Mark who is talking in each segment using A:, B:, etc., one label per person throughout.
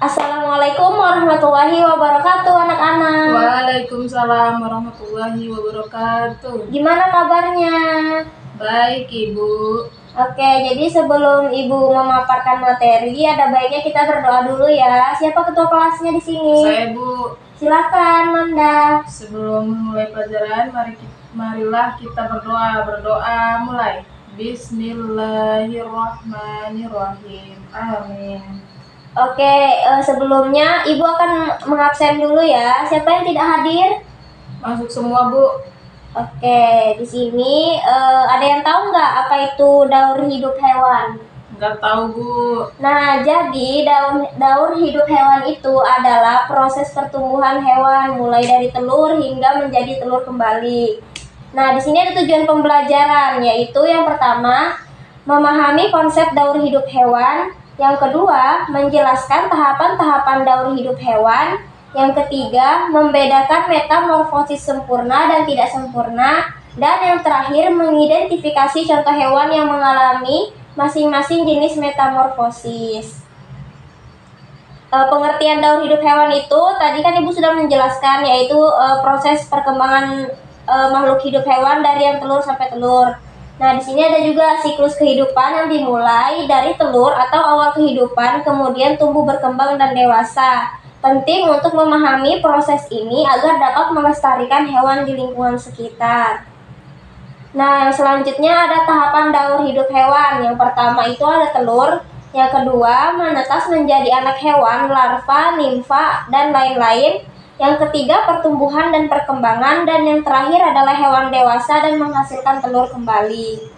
A: Assalamualaikum warahmatullahi wabarakatuh anak-anak.
B: Waalaikumsalam warahmatullahi wabarakatuh.
A: Gimana kabarnya?
B: Baik, Ibu.
A: Oke, jadi sebelum Ibu memaparkan materi, ada baiknya kita berdoa dulu ya. Siapa ketua kelasnya di sini?
B: Saya, Bu.
A: Silakan, Manda.
B: Sebelum mulai pelajaran, marilah kita berdoa. Berdoa mulai. Bismillahirrahmanirrahim. Amin.
A: Oke, sebelumnya Ibu akan mengabsen dulu ya. Siapa yang tidak hadir?
B: Masuk semua, Bu.
A: Oke, di sini ada yang tahu nggak apa itu daur hidup hewan?
B: Nggak tahu, Bu.
A: Nah, jadi daur hidup hewan itu adalah proses pertumbuhan hewan mulai dari telur hingga menjadi telur kembali. Nah, di sini ada tujuan pembelajaran, yaitu yang pertama, memahami konsep daur hidup hewan. Yang kedua, menjelaskan tahapan-tahapan daur hidup hewan. Yang ketiga, membedakan metamorfosis sempurna dan tidak sempurna. Dan yang terakhir, mengidentifikasi contoh hewan yang mengalami masing-masing jenis metamorfosis. Pengertian daur hidup hewan itu tadi kan Ibu sudah menjelaskan, yaitu proses perkembangan makhluk hidup hewan dari yang telur sampai telur. Nah, di sini ada juga siklus kehidupan yang dimulai dari telur atau awal kehidupan, kemudian tumbuh berkembang dan dewasa. Penting untuk memahami proses ini agar dapat melestarikan hewan di lingkungan sekitar. Nah, yang selanjutnya ada tahapan daur hidup hewan. Yang pertama itu ada telur. Yang kedua, menetas menjadi anak hewan, larva, nimfa, dan lain-lain. Yang ketiga, pertumbuhan dan perkembangan. Dan yang terakhir adalah hewan dewasa dan menghasilkan telur kembali.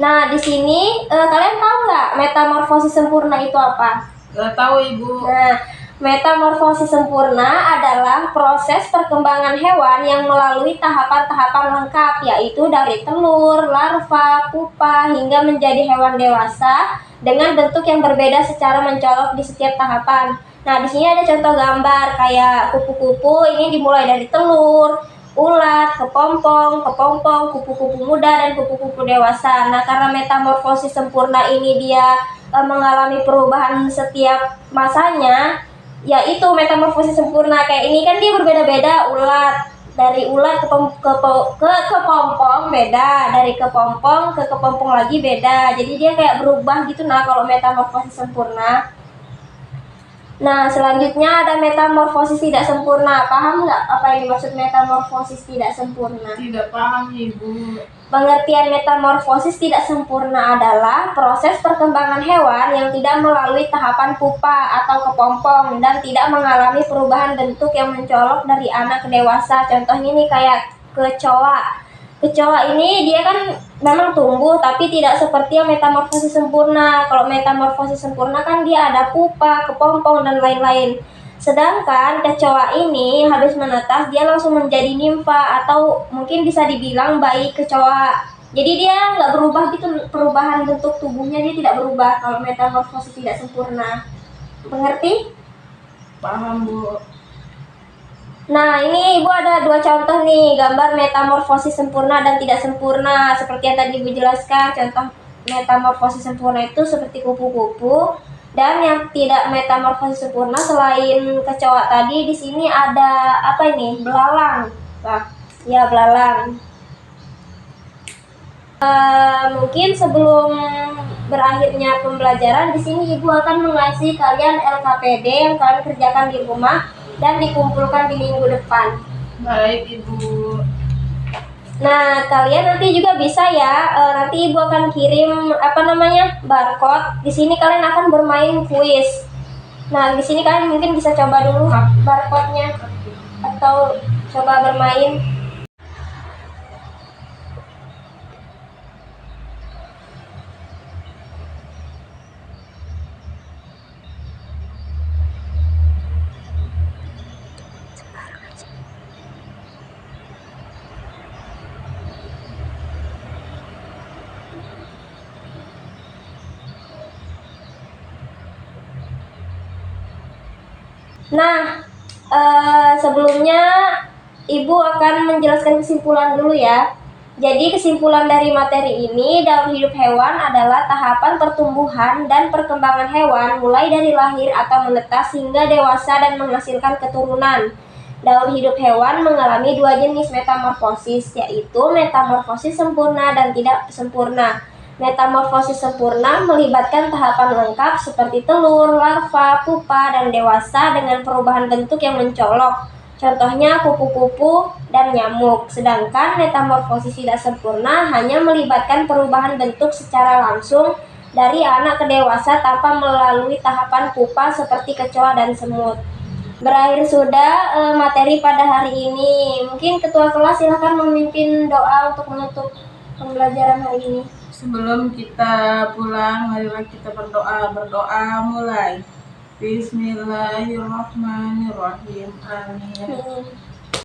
A: Nah, di sini kalian tahu nggak metamorfosis sempurna itu apa?
B: Nggak tahu, Ibu.
A: Nah, metamorfosis sempurna adalah proses perkembangan hewan yang melalui tahapan-tahapan lengkap, yaitu dari telur, larva, pupa, hingga menjadi hewan dewasa dengan bentuk yang berbeda secara mencolok di setiap tahapan. Nah, di sini ada contoh gambar kayak kupu-kupu. Ini dimulai dari telur, ulat, kepompong, kupu-kupu muda, dan kupu-kupu dewasa. Nah, karena metamorfosis sempurna ini dia mengalami perubahan setiap masanya, yaitu metamorfosis sempurna. Kayak ini kan dia berbeda-beda. Ulat, dari ulat ke kepompong beda, dari kepompong ke kepompong lagi beda. Jadi dia kayak berubah gitu. Nah, kalau metamorfosis sempurna. Nah, selanjutnya ada metamorfosis tidak sempurna. Paham nggak apa yang dimaksud metamorfosis tidak sempurna?
B: Tidak paham, Ibu.
A: Pengertian metamorfosis tidak sempurna adalah proses perkembangan hewan yang tidak melalui tahapan pupa atau kepompong dan tidak mengalami perubahan bentuk yang mencolok dari anak ke dewasa. Contohnya nih kayak kecoa. Kecoa ini dia kan memang tumbuh tapi tidak seperti yang metamorfosis sempurna. Kalau metamorfosis sempurna kan dia ada pupa, kepompong, dan lain-lain. Sedangkan kecoa ini habis menetas dia langsung menjadi nimfa atau mungkin bisa dibilang bayi kecoa. Jadi dia nggak berubah gitu, perubahan bentuk tubuhnya dia tidak berubah kalau metamorfosis tidak sempurna. Mengerti?
B: Paham, Bu.
A: Nah, ini Ibu ada dua contoh nih, gambar metamorfosis sempurna dan tidak sempurna. Seperti yang tadi Ibu jelaskan, contoh metamorfosis sempurna itu seperti kupu-kupu. Dan yang tidak metamorfosis sempurna selain kecoa tadi, di sini ada apa ini? Belalang. Nah, ya belalang. Mungkin sebelum berakhirnya pembelajaran, di sini Ibu akan mengasih kalian LKPD yang kalian kerjakan di rumah dan dikumpulkan di minggu depan.
B: Baik, Ibu.
A: Nah, kalian nanti juga bisa ya. Nanti Ibu akan kirim barcode. Di sini kalian akan bermain kuis. Nah, di sini kalian mungkin bisa coba dulu barcode-nya atau coba bermain. Nah, sebelumnya Ibu akan menjelaskan kesimpulan dulu ya. Jadi kesimpulan dari materi ini, daur hidup hewan adalah tahapan pertumbuhan dan perkembangan hewan mulai dari lahir atau menetas hingga dewasa dan menghasilkan keturunan. Daur hidup hewan mengalami dua jenis metamorfosis, yaitu metamorfosis sempurna dan tidak sempurna. Metamorfosis sempurna melibatkan tahapan lengkap seperti telur, larva, pupa, dan dewasa dengan perubahan bentuk yang mencolok. Contohnya kupu-kupu dan nyamuk. Sedangkan metamorfosis tidak sempurna hanya melibatkan perubahan bentuk secara langsung dari anak ke dewasa tanpa melalui tahapan pupa seperti kecoa dan semut. Berakhir sudah materi pada hari ini. Mungkin ketua kelas silahkan memimpin doa untuk menutup pembelajaran hari ini.
B: Sebelum kita pulang, marilah kita berdoa. Berdoa mulai. Bismillahirrahmanirrahim. Amin.